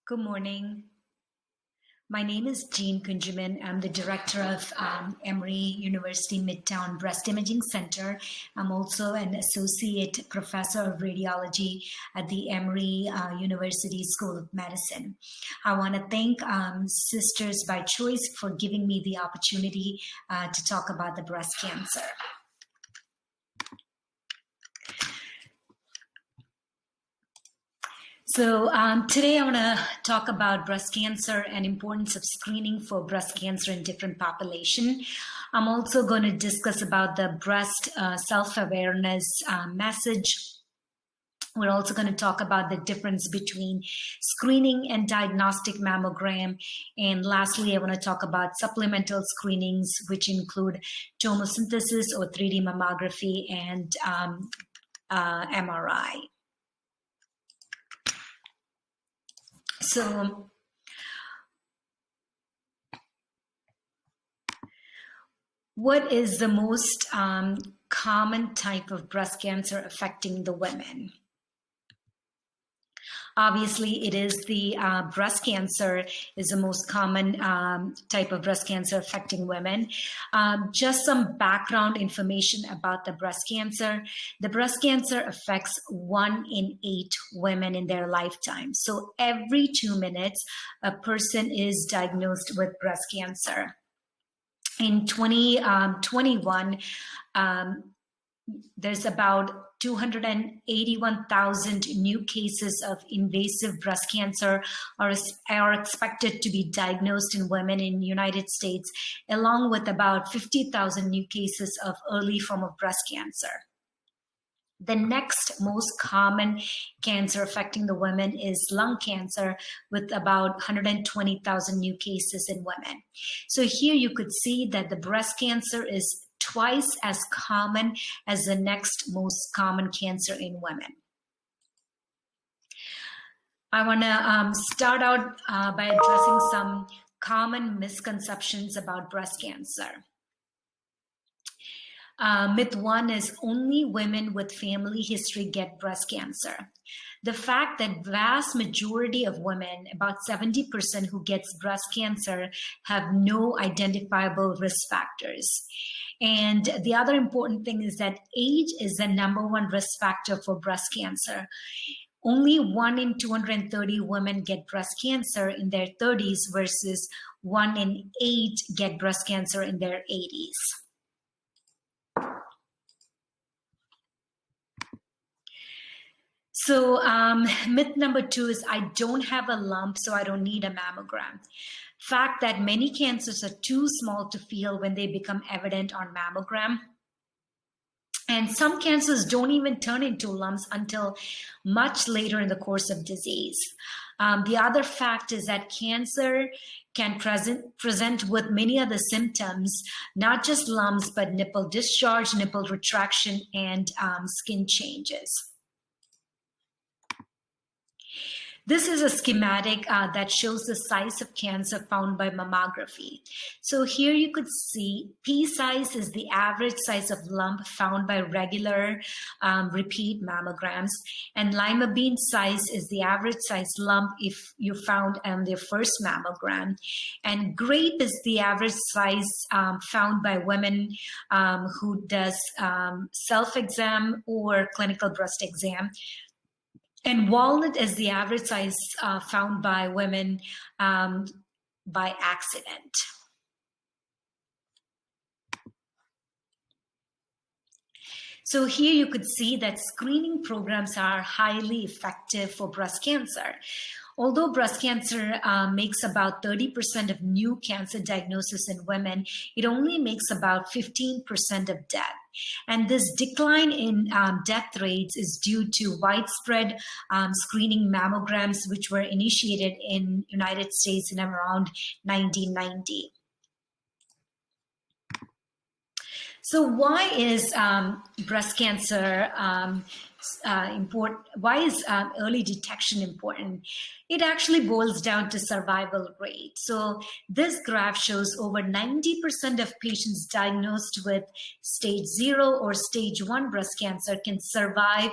Good morning. My name is Jean Kunjummen. I'm the director of Emory University Midtown Breast Imaging Center. I'm also an associate professor of radiology at the Emory University School of Medicine. I want to thank Sisters by Choice for giving me the opportunity to talk about the breast cancer. So today I want to talk about breast cancer and importance of screening for breast cancer in different population. I'm also going to discuss about the breast self-awareness message. We're also going to talk about the difference between screening and diagnostic mammogram. And lastly, I want to talk about supplemental screenings, which include tomosynthesis or 3D mammography and MRI. So what is the most common type of breast cancer affecting the women? Obviously, it is the breast cancer is the most common type of breast cancer affecting women. Just some background information about the breast cancer. The breast cancer affects 1 in 8 women in their lifetime. So every 2 minutes, a person is diagnosed with breast cancer. In 2021, there's about 281,000 new cases of invasive breast cancer are expected to be diagnosed in women in the United States, along with about 50,000 new cases of early form of breast cancer. The next most common cancer affecting the women is lung cancer, with about 120,000 new cases in women. So here you could see that the breast cancer is twice as common as the next most common cancer in women. I want to start out by addressing some common misconceptions about breast cancer. Myth 1 is only women with family history get breast cancer. The fact that vast majority of women, about 70% who gets breast cancer, have no identifiable risk factors. And the other important thing is that age is the #1 risk factor for breast cancer. Only 1 in 230 women get breast cancer in their 30s versus 1 in 8 get breast cancer in their 80s. So myth number 2 is I don't have a lump, so I don't need a mammogram. Fact that many cancers are too small to feel when they become evident on mammogram. And some cancers don't even turn into lumps until much later in the course of disease. The other fact is that cancer can present with many other symptoms, not just lumps, but nipple discharge, nipple retraction, and skin changes. This is a schematic that shows the size of cancer found by mammography. So here you could see P size is the average size of lump found by regular repeat mammograms, and lima bean size is the average size lump if you found on their first mammogram, and grape is the average size found by women who does self-exam or clinical breast exam. And walnut is the average size found by women by accident. So here you could see that screening programs are highly effective for breast cancer. Although breast cancer makes about 30% of new cancer diagnosis in women, it only makes about 15% of death. And this decline in death rates is due to widespread screening mammograms, which were initiated in United States in around 1990. So why is breast cancer early detection important? It actually boils down to survival rate. So this graph shows over 90% of patients diagnosed with stage 0 or stage 1 breast cancer can survive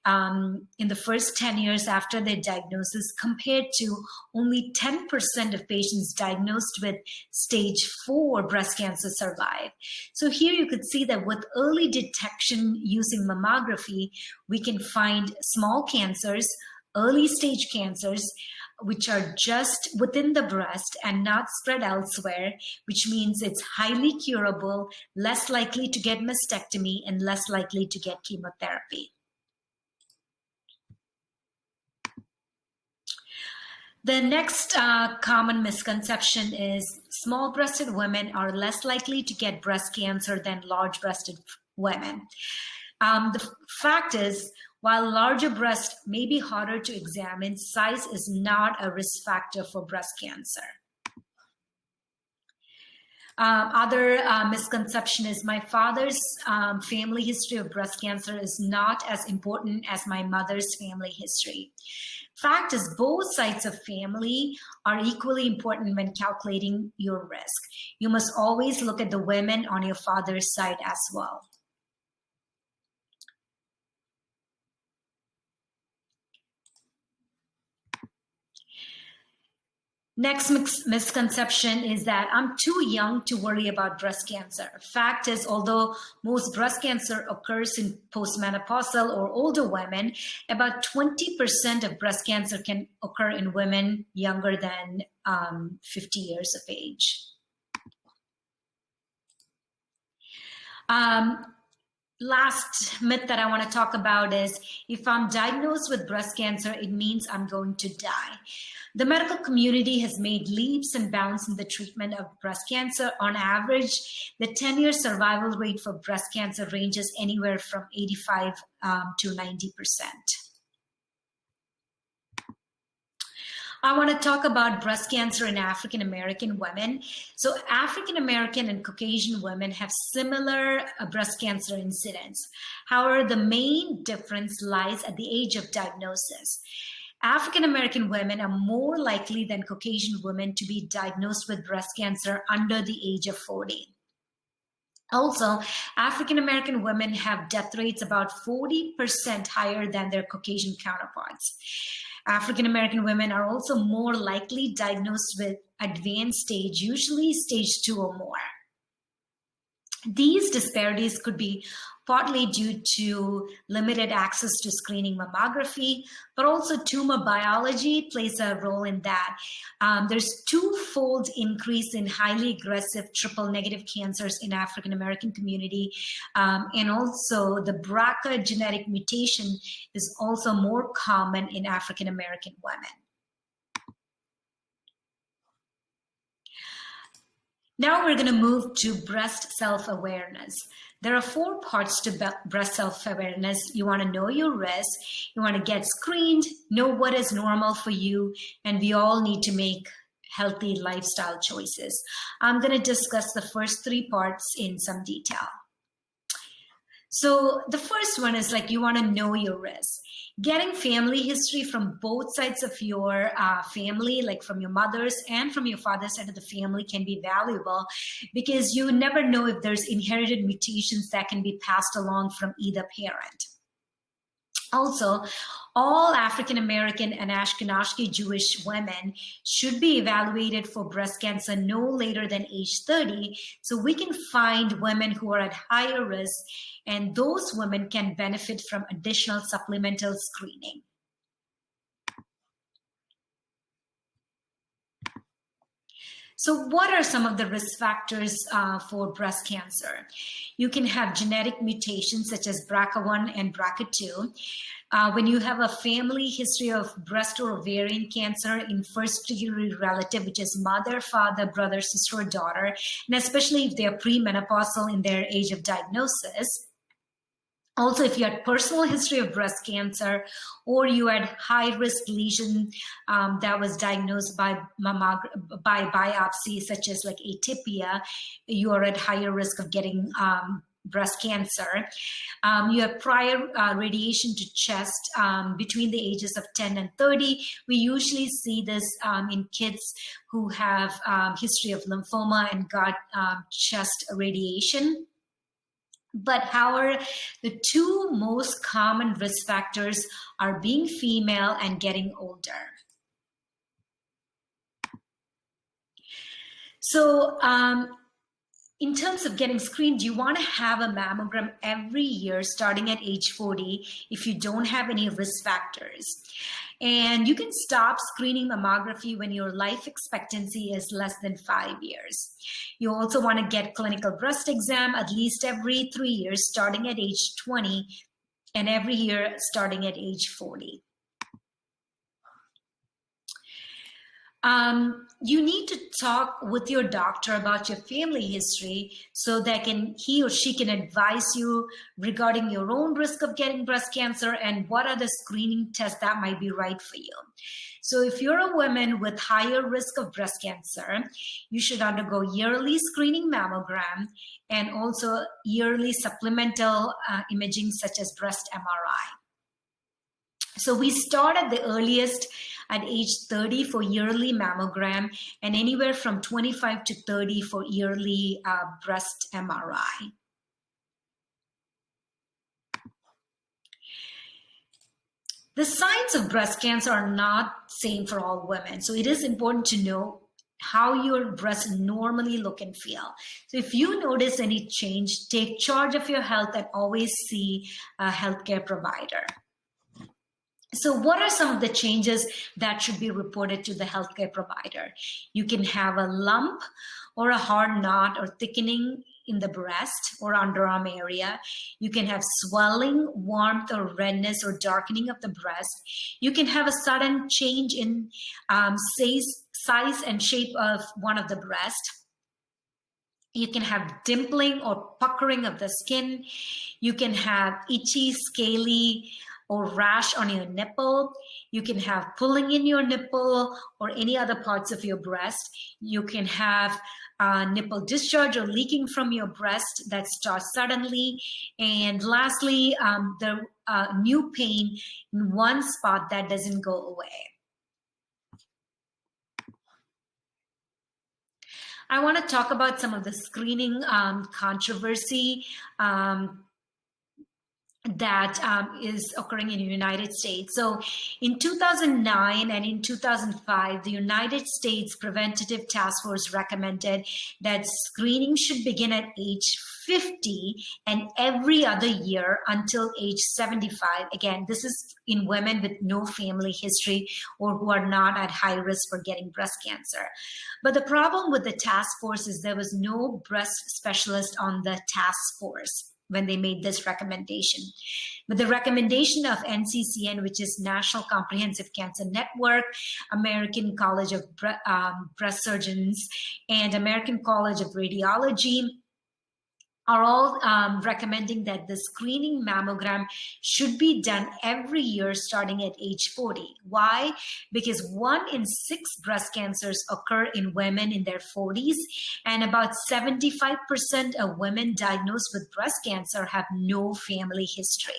in the first 10 years after their diagnosis, compared to only 10% of patients diagnosed with stage 4 breast cancer survive. So here you could see that with early detection using mammography, we can find small cancers, early stage cancers, which are just within the breast and not spread elsewhere, which means it's highly curable, less likely to get mastectomy, and less likely to get chemotherapy. The next common misconception is small-breasted women are less likely to get breast cancer than large-breasted women. The fact is, while larger breasts may be harder to examine, size is not a risk factor for breast cancer. Other misconception is my father's family history of breast cancer is not as important as my mother's family history. Fact is, both sides of family are equally important when calculating your risk. You must always look at the women on your father's side as well. Next misconception is that I'm too young to worry about breast cancer. Fact is, although most breast cancer occurs in postmenopausal or older women, about 20% of breast cancer can occur in women younger than 50 years of age. Last myth that I want to talk about is, if I'm diagnosed with breast cancer, it means I'm going to die. The medical community has made leaps and bounds in the treatment of breast cancer. On average, the 10-year survival rate for breast cancer ranges anywhere from 85 to 90%. I want to talk about breast cancer in African American women. So African American and Caucasian women have similar breast cancer incidence. However, the main difference lies at the age of diagnosis. African American women are more likely than Caucasian women to be diagnosed with breast cancer under the age of 40. Also, African American women have death rates about 40% higher than their Caucasian counterparts. African American women are also more likely diagnosed with advanced stage, usually stage 2 or more. These disparities could be partly due to limited access to screening mammography, but also tumor biology plays a role in that. There's twofold increase in highly aggressive triple negative cancers in African American community, and also the BRCA genetic mutation is also more common in African American women. Now we're going to move to breast self-awareness. There are 4 parts to breast self-awareness. You want to know your risk, you want to get screened, know what is normal for you, and we all need to make healthy lifestyle choices. I'm going to discuss the first 3 parts in some detail. So the first one is you want to know your risk. Getting family history from both sides of your family, like from your mother's and from your father's side of the family, can be valuable because you never know if there's inherited mutations that can be passed along from either parent. Also, all African American and Ashkenazi Jewish women should be evaluated for breast cancer no later than age 30, so we can find women who are at higher risk, and those women can benefit from additional supplemental screening. So what are some of the risk factors for breast cancer? You can have genetic mutations such as BRCA1 and BRCA2. When you have a family history of breast or ovarian cancer in first-degree relative, which is mother, father, brother, sister, or daughter, and especially if they are premenopausal in their age of diagnosis. Also, if you had personal history of breast cancer or you had high-risk lesion that was diagnosed by biopsy, such as atypia, you are at higher risk of getting breast cancer. You have prior radiation to chest between the ages of 10 and 30. We usually see this in kids who have history of lymphoma and got chest radiation. But however, the two most common risk factors are being female and getting older. So in terms of getting screened, you want to have a mammogram every year starting at age 40 if you don't have any risk factors. And you can stop screening mammography when your life expectancy is less than 5 years. You also want to get clinical breast exam at least every 3 years starting at age 20 and every year starting at age 40. You need to talk with your doctor about your family history so that he or she can advise you regarding your own risk of getting breast cancer and what are the screening tests that might be right for you. So if you're a woman with higher risk of breast cancer, you should undergo yearly screening mammogram and also yearly supplemental imaging such as breast MRI. So we start at the earliest at age 30 for yearly mammogram and anywhere from 25 to 30 for yearly breast MRI. The signs of breast cancer are not same for all women. So it is important to know how your breasts normally look and feel. So if you notice any change, take charge of your health and always see a healthcare provider. So what are some of the changes that should be reported to the healthcare provider? You can have a lump or a hard knot or thickening in the breast or underarm area. You can have swelling, warmth, or redness or darkening of the breast. You can have a sudden change in size and shape of one of the breasts. You can have dimpling or puckering of the skin. You can have itchy, scaly, or rash on your nipple. You can have pulling in your nipple or any other parts of your breast. You can have nipple discharge or leaking from your breast that starts suddenly. And lastly, the new pain in one spot that doesn't go away. I want to talk about some of the screening controversy that is occurring in the United States. So in 2009 and in 2005, the United States Preventative Task Force recommended that screening should begin at age 50 and every other year until age 75. Again, this is in women with no family history or who are not at high risk for getting breast cancer. But the problem with the task force is there was no breast specialist on the task force when they made this recommendation. But the recommendation of NCCN, which is National Comprehensive Cancer Network, American College of Breast Surgeons, and American College of Radiology, are all recommending that the screening mammogram should be done every year starting at age 40. Why? Because 1 in 6 breast cancers occur in women in their 40s, and about 75% of women diagnosed with breast cancer have no family history.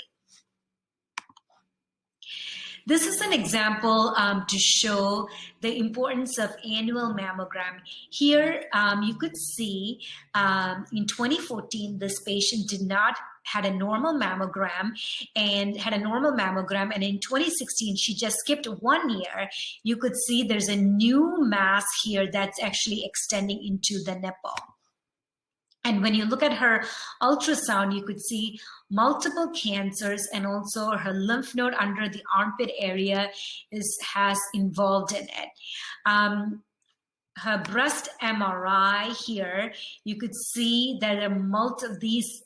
This is an example to show the importance of annual mammogram. Here, you could see in 2014, this patient had a normal mammogram, and in 2016, she just skipped 1 year. You could see there's a new mass here that's actually extending into the nipple. And when you look at her ultrasound, you could see multiple cancers, and also her lymph node under the armpit area has involved in it. Her breast MRI here, you could see that these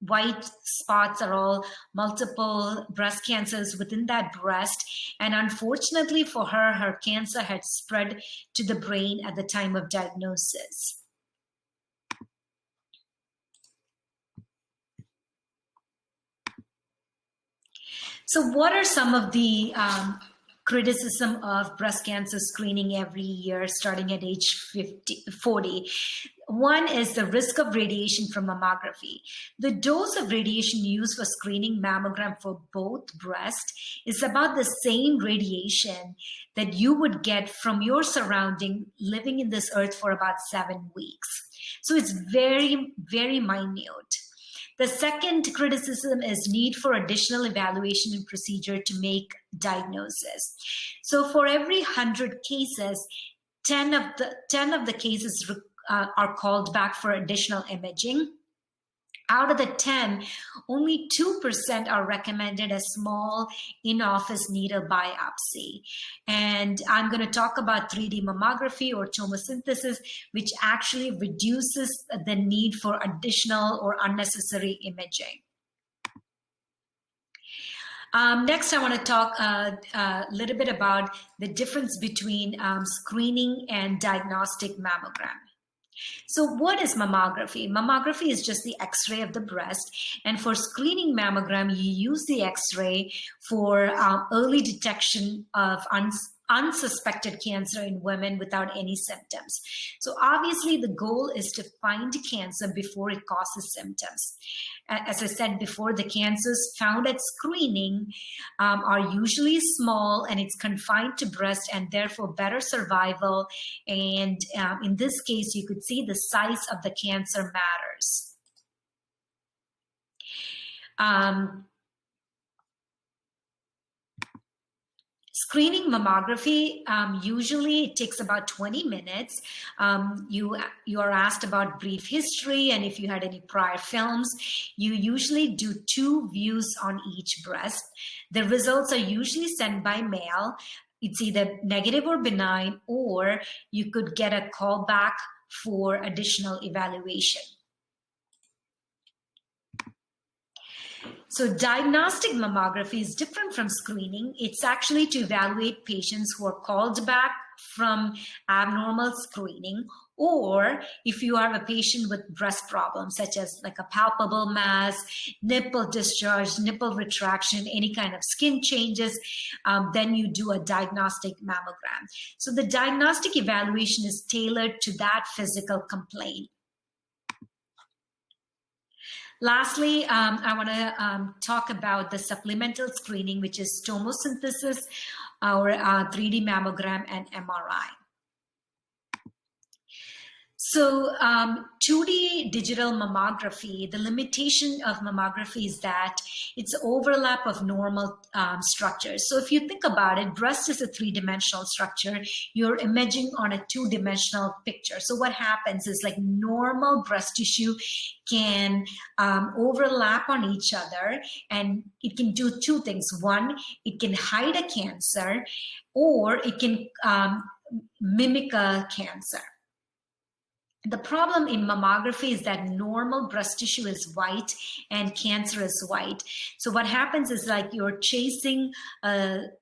white spots are all multiple breast cancers within that breast. And unfortunately for her, her cancer had spread to the brain at the time of diagnosis. So what are some of the criticism of breast cancer screening every year starting at age 40? One is the risk of radiation from mammography. The dose of radiation used for screening mammogram for both breast is about the same radiation that you would get from your surrounding living in this earth for about 7 weeks. So it's very, very minute. The second criticism is need for additional evaluation and procedure to make diagnosis. So for every 100 cases, 10 of the cases are called back for additional imaging. Out of the 10, only 2% are recommended a small in-office needle biopsy. And I'm going to talk about 3D mammography or tomosynthesis, which actually reduces the need for additional or unnecessary imaging. Next, I want to talk a little bit about the difference between screening and diagnostic mammogram. So what is mammography? Mammography is just the X-ray of the breast. And for screening mammogram, you use the X-ray for early detection of unsuspected cancer in women without any symptoms. So obviously the goal is to find cancer before it causes symptoms. As I said before, the cancers found at screening are usually small and it's confined to breast and therefore better survival. And in this case, you could see the size of the cancer matters. Screening mammography, usually it takes about 20 minutes. You are asked about brief history and if you had any prior films. You usually do 2 views on each breast. The results are usually sent by mail. It's either negative or benign, or you could get a call back for additional evaluation. So diagnostic mammography is different from screening. It's actually to evaluate patients who are called back from abnormal screening, or if you are a patient with breast problems, such as like a palpable mass, nipple discharge, nipple retraction, any kind of skin changes, then you do a diagnostic mammogram. So the diagnostic evaluation is tailored to that physical complaint. Lastly, I want to talk about the supplemental screening, which is tomosynthesis, or 3D mammogram, and MRI. So 2D digital mammography, the limitation of mammography is that it's overlap of normal structures. So if you think about it, breast is a 3-dimensional structure. You're imaging on a 2-dimensional picture. So what happens is like normal breast tissue can overlap on each other, and it can do 2 things. One, it can hide a cancer, or it can mimic a cancer. The problem in mammography is that normal breast tissue is white and cancer is white. So what happens is like you're chasing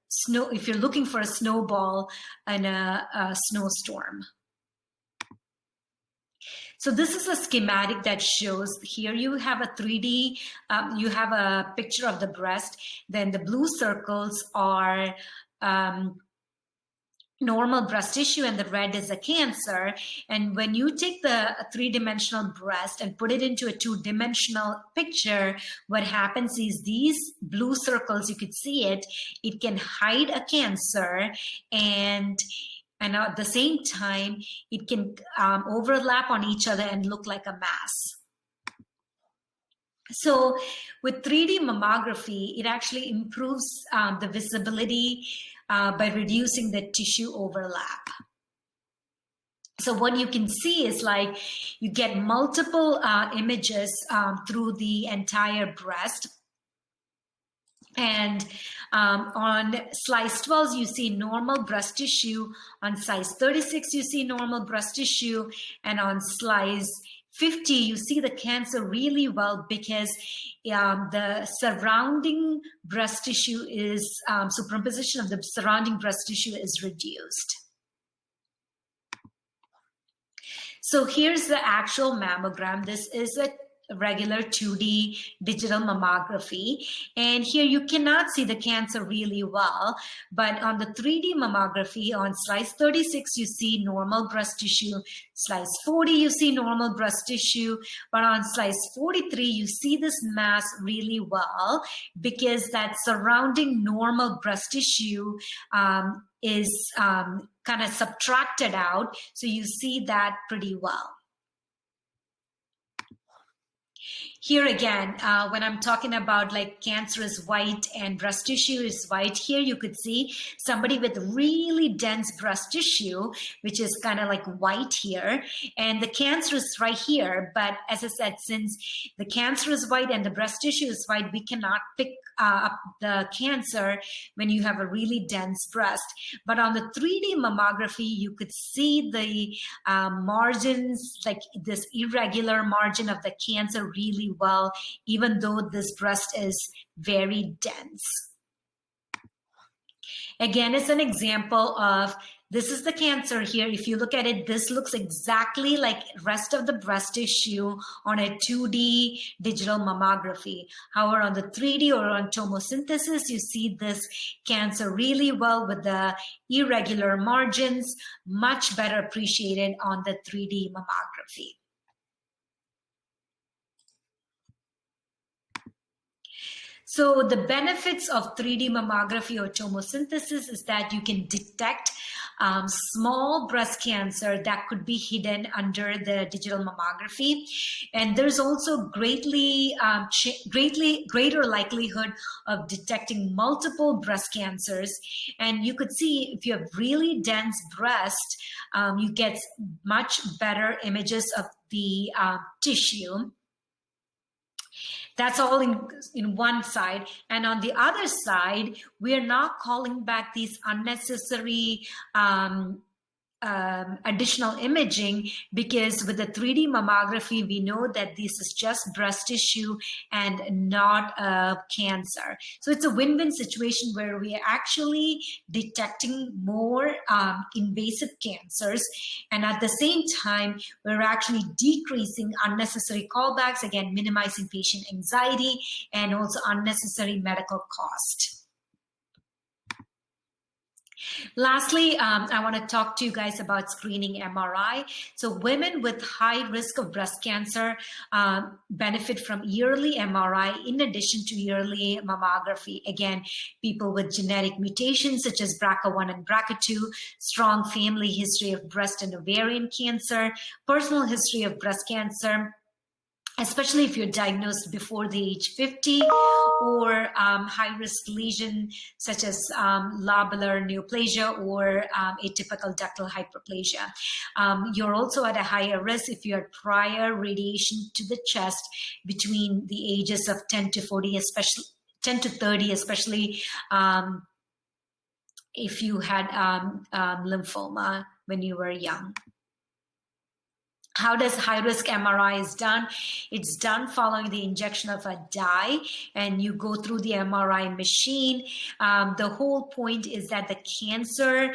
snow, if you're looking for a snowball in a snowstorm. So this is a schematic that shows here you have a 3D, you have a picture of the breast, then the blue circles are normal breast tissue and the red is a cancer. And when you take the 3-dimensional breast and put it into a 2-dimensional picture, what happens is these blue circles, you could see it can hide a cancer, and at the same time, it can overlap on each other and look like a mass. So with 3D mammography, it actually improves the visibility by reducing the tissue overlap. So what you can see is like you get multiple images through the entire breast. And on slice 12, you see normal breast tissue. On size 36, you see normal breast tissue. And on slice 50, you see the cancer really well because the surrounding breast tissue is, superimposition of the surrounding breast tissue is reduced. So here's the actual mammogram. This is regular 2D digital mammography. And here you cannot see the cancer really well, but on the 3D mammography on slice 36, you see normal breast tissue. Slice 40, you see normal breast tissue, but on slice 43, you see this mass really well because that surrounding normal breast tissue is kind of subtracted out. So you see that pretty well. Here again, when I'm talking about like cancer is white and breast tissue is white, here you could see somebody with really dense breast tissue, which is kind of like white here, and the cancer is right here. But as I said, since the cancer is white and the breast tissue is white, we cannot pick up the cancer when you have a really dense breast. But on the 3D mammography, you could see the margins, like this irregular margin of the cancer really well, even though this breast is very dense. Again, it's an example of this is the cancer here. If you look at it, this looks exactly like rest of the breast tissue on a 2D digital mammography. However, on the 3D or on tomosynthesis, you see this cancer really well with the irregular margins, much better appreciated on the 3D mammography. So the benefits of 3D mammography or tomosynthesis is that you can detect small breast cancer that could be hidden under the digital mammography. And there's also greatly greater likelihood of detecting multiple breast cancers. And you could see if you have really dense breast, you get much better images of the tissue. That's all in one side. And on the other side, we are not calling back these unnecessary additional imaging, because with the 3D mammography, we know that this is just breast tissue and not a cancer. So it's a win-win situation where we are actually detecting more invasive cancers, and at the same time, we're actually decreasing unnecessary callbacks, again, minimizing patient anxiety and also unnecessary medical cost. Lastly, I want to talk to you guys about screening MRI. So women with high risk of breast cancer benefit from yearly MRI in addition to yearly mammography. Again, people with genetic mutations such as BRCA1 and BRCA2, strong family history of breast and ovarian cancer, personal history of breast cancer, especially if you're diagnosed before the age 50, or high-risk lesion such as lobular neoplasia or atypical ductal hyperplasia. You're also at a higher risk if you had prior radiation to the chest between the ages of 10 to 40, especially 10 to 30, especially if you had lymphoma when you were young. How does high-risk MRI is done? It's done following the injection of a dye, and you go through the MRI machine. The whole point is that the cancer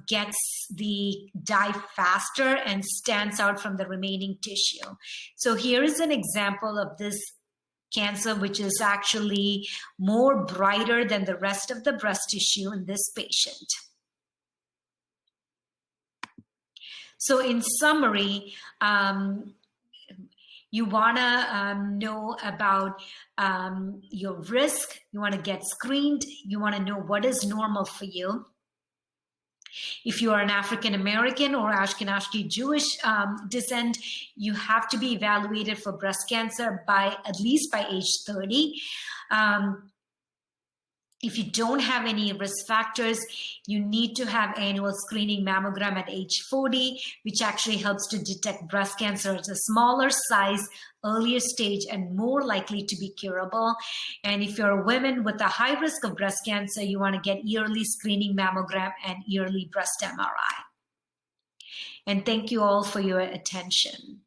gets the dye faster and stands out from the remaining tissue. So here is an example of this cancer, which is actually more brighter than the rest of the breast tissue in this patient. So in summary, you want to know about your risk. You want to get screened. You want to know what is normal for you. If you are an African American or Ashkenazi Jewish descent, you have to be evaluated for breast cancer at least by age 30. If you don't have any risk factors, you need to have annual screening mammogram at age 40, which actually helps to detect breast cancer at a smaller size, earlier stage, and more likely to be curable. And if you're a woman with a high risk of breast cancer, you want to get yearly screening mammogram and yearly breast MRI. And thank you all for your attention.